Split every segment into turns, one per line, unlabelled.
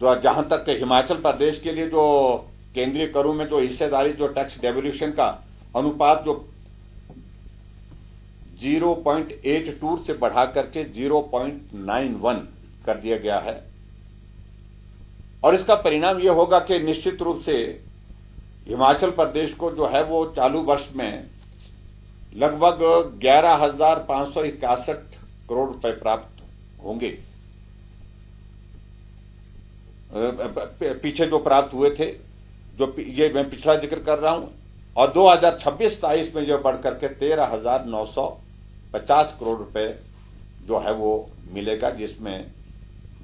तो जहां तक हिमाचल प्रदेश के लिए जो केंद्रीय करों में जो हिस्सेदारी, जो टैक्स डेवल्यूशन का अनुपात जो 0.82 से बढ़ा करके 0.91 कर दिया गया है, और इसका परिणाम यह होगा कि निश्चित रूप से हिमाचल प्रदेश को जो है वो चालू वर्ष में लगभग 11,561 करोड़ रुपए प्राप्त होंगे। पीछे जो प्राप्त हुए थे, जो ये मैं पिछला जिक्र कर रहा हूं, और 2026-27 में जो बढ़कर के 13,950 करोड़ रुपए जो है वो मिलेगा, जिसमें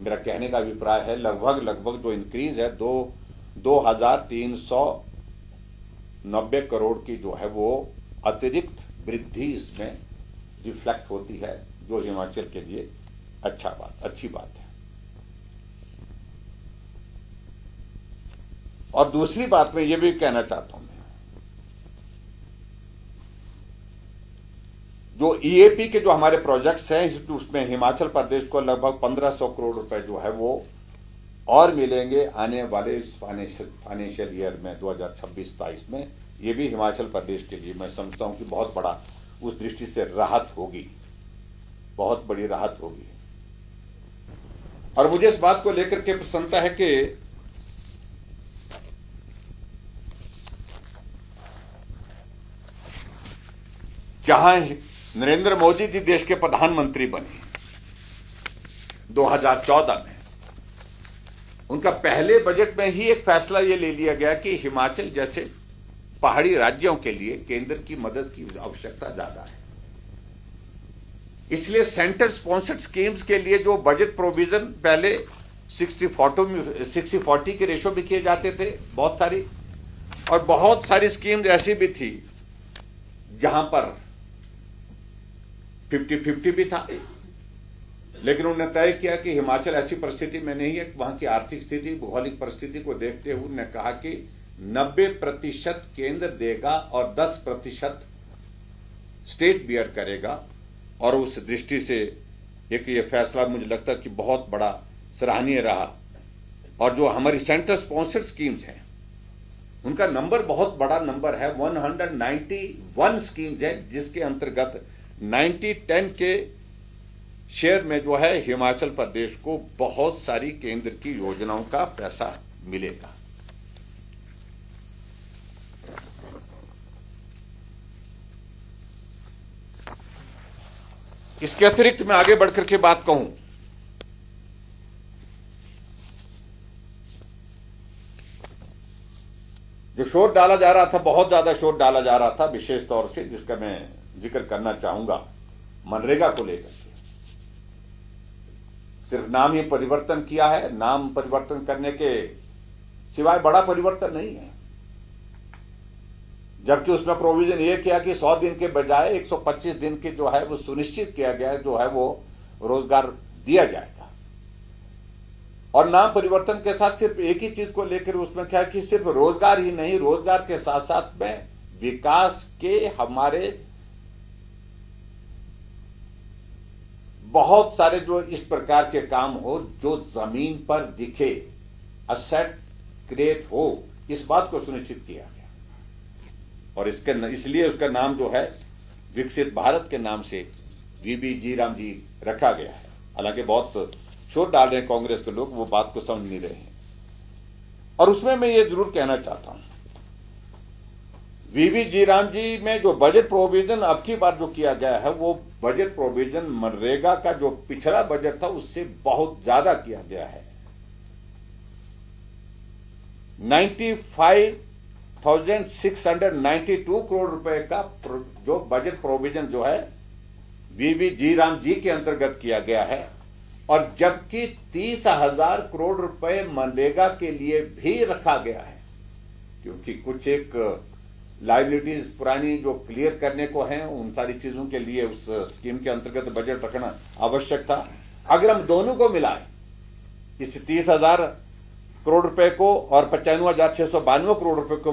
मेरा कहने का अभिप्राय है लगभग जो इंक्रीज है 2,390 करोड़ की जो है वो अतिरिक्त वृद्धि इसमें रिफ्लेक्ट होती है, जो हिमाचल के लिए अच्छी बात है। और दूसरी बात मैं ये भी कहना चाहता हूं, जो ईएपी के जो हमारे प्रोजेक्ट्स हैं उसमें हिमाचल प्रदेश को लगभग 1,500 करोड़ रुपए जो है वो और मिलेंगे आने वाले इस फाइनेंशियल ईयर में 2026-27 में। ये भी हिमाचल प्रदेश के लिए मैं समझता हूं कि बहुत बड़ा उस दृष्टि से राहत होगी, बहुत बड़ी राहत होगी। और मुझे इस बात को लेकर के प्रसन्नता है कि जहां नरेंद्र मोदी जी देश के प्रधानमंत्री बने 2014 में, उनका पहले बजट में ही एक फैसला यह ले लिया गया कि हिमाचल जैसे पहाड़ी राज्यों के लिए केंद्र की मदद की आवश्यकता ज्यादा है। इसलिए सेंटर स्पॉन्सर्ड स्कीम्स के लिए जो बजट प्रोविजन पहले 60-40 के रेशो भी किए जाते थे बहुत सारी, और बहुत सारी स्कीम्स ऐसी भी थी जहां पर 50-50 भी था, लेकिन उन्होंने तय किया कि हिमाचल ऐसी परिस्थिति में नहीं है, वहां की आर्थिक स्थिति, भौगोलिक परिस्थिति को देखते हुए उन्होंने कहा कि 90% केंद्र देगा और 10% स्टेट बियर करेगा। और उस दृष्टि से एक ये फैसला मुझे लगता है कि बहुत बड़ा सराहनीय रहा। और जो हमारी सेंटर स्पॉन्सर्ड स्कीम्स हैं उनका नंबर बहुत बड़ा नंबर है, 191 स्कीम्स है, जिसके अंतर्गत 90-10 के शेयर में जो है हिमाचल प्रदेश को बहुत सारी केंद्र की योजनाओं का पैसा मिलेगा। इसके अतिरिक्त मैं आगे बढ़कर के बात कहूं, जो शोर डाला जा रहा था, बहुत ज्यादा शोर डाला जा रहा था विशेष तौर से, जिसका मैं जिक्र करना चाहूंगा मनरेगा को लेकर के। सिर्फ नाम ही परिवर्तन किया है, नाम परिवर्तन करने के सिवाय बड़ा परिवर्तन नहीं है। जबकि उसमें प्रोविजन ये किया कि 100 दिन के बजाय 125 दिन के जो है वो सुनिश्चित किया गया है, जो है वो रोजगार दिया जाएगा। और नाम परिवर्तन के साथ सिर्फ एक ही चीज को लेकर उसमें क्या है कि सिर्फ रोजगार ही नहीं, रोजगार के साथ साथ में विकास के हमारे बहुत सारे जो इस प्रकार के काम हो जो जमीन पर दिखे, असेट क्रिएट हो, इस बात को सुनिश्चित किया गया। और इसलिए उसका नाम जो है विकसित भारत के नाम से वीबी जी राम जी रखा गया है। हालांकि बहुत शोर डाल रहे हैं कांग्रेस के लोग, वो बात को समझ नहीं रहे हैं। और उसमें मैं ये जरूर कहना चाहता हूं, वीबी जी राम जी में जो बजट प्रोविजन अब की बार जो किया गया है, वो बजट प्रोविजन मनरेगा का जो पिछला बजट था उससे बहुत ज्यादा किया गया है। 95,692 करोड़ रुपए का जो बजट प्रोविजन जो है वीबी जी राम जी के अंतर्गत किया गया है। और जबकि 30,000 करोड़ रुपए मनरेगा के लिए भी रखा गया है, क्योंकि कुछ एक लाइबिलिटीज पुरानी जो क्लियर करने को हैं, उन सारी चीजों के लिए उस स्कीम के अंतर्गत बजट रखना आवश्यक था। अगर हम दोनों को मिलाएं, इस 30,000 करोड़ रुपए को और 95,692 करोड़ रुपए को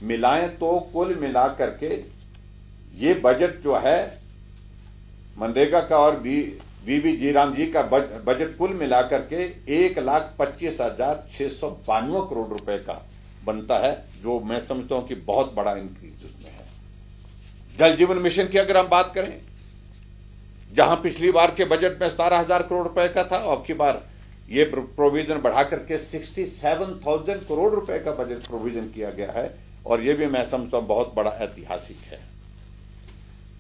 मिलाएं, तो कुल मिलाकर के ये बजट जो है मनरेगा का और वीवी जीराम जी का बजट कुल मिलाकर के 1,25,692 करोड़ रुपए का बनता है, जो मैं समझता हूं कि बहुत बड़ा इंक्रीज उसमें है। जल जीवन मिशन की अगर हम बात करें, जहां पिछली बार के बजट में 17,000 करोड़ रुपए का था, अब की बार ये प्रोविजन बढ़ा करके 67,000 करोड़ रुपए का बजट प्रोविजन किया गया है, और ये भी मैं समझता हूं बहुत बड़ा ऐतिहासिक है।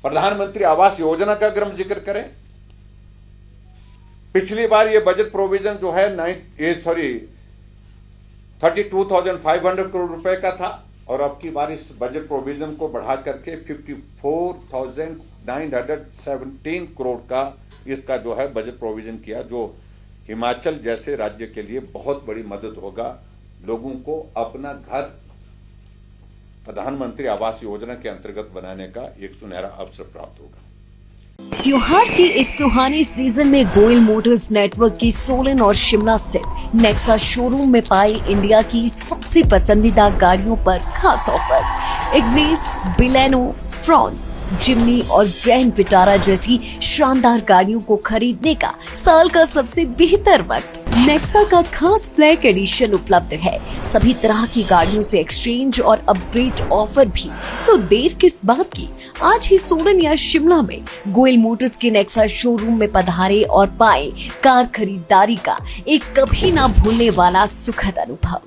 प्रधानमंत्री आवास योजना का अगर हम जिक्र करें, पिछली बार ये बजट प्रोविजन जो है 32,500 करोड़ रुपए का था, और अब की बार इस बजट प्रोविजन को बढ़ा करके 54,917 करोड़ का इसका जो है बजट प्रोविजन किया, जो हिमाचल जैसे राज्य के लिए बहुत बड़ी मदद होगा। लोगों को अपना घर प्रधानमंत्री आवास योजना के अंतर्गत बनाने का एक सुनहरा अवसर प्राप्त होगा।
त्योहार की इस सुहानी सीजन में गोयल मोटर्स नेटवर्क की सोलन और शिमला स्थित नेक्सा शोरूम में पाई इंडिया की सबसे पसंदीदा गाड़ियों पर खास ऑफर। इग्निस, बिलेनो, फ्रॉन्स, जिम्नी और ग्रैंड विटारा जैसी शानदार गाड़ियों को खरीदने का साल का सबसे बेहतर वक्त। नेक्सा का खास ब्लैक एडिशन उपलब्ध है। सभी तरह की गाड़ियों से एक्सचेंज और अपग्रेड ऑफर भी। तो देर किस बात की, आज ही सोलन या शिमला में गोयल मोटर्स के नेक्सा शोरूम में पधारे और पाए कार खरीदारी का एक कभी ना भूलने वाला सुखद अनुभव।